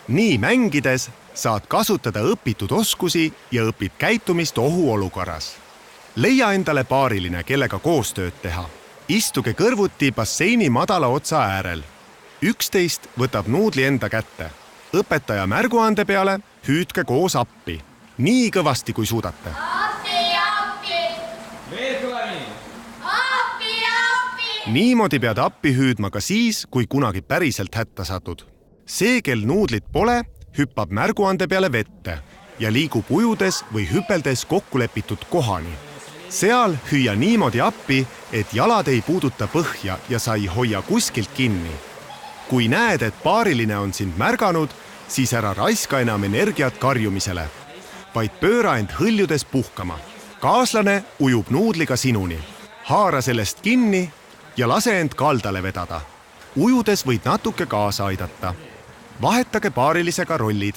Nii mängides saad kasutada õpitud oskusi ja õpid käitumist ohuolukorras. Leia endale paariline, kellega koostööd teha. Istuge kõrvuti basseini madala otsa äärel. 11 võtab nuudli enda kätte. Õpetaja märguande peale hüüdke koos appi. Nii kõvasti, kui suudate. Appi! Veel kõvemini! Appi! Niimoodi pead appi hüüdma ka siis, kui kunagi päriselt hätta satud. See, kel nuudlit pole, hüppab märguande peale vette ja liigub ujudes või hüpeldes kokkulepitud kohani. Seal hüüa niimoodi appi, et jalad ei puuduta põhja ja sa ei hoia kuskilt kinni. Kui näed, et paariline on sind märganud, siis ära raiska enam energiat karjumisele, vaid pööra end hõljudes puhkama. Kaaslane ujub nuudliga sinuni. Haara sellest kinni ja lase end kaldale vedada. Ujudes võid natuke kaasa aidata. Vahetage paarilisega rollid.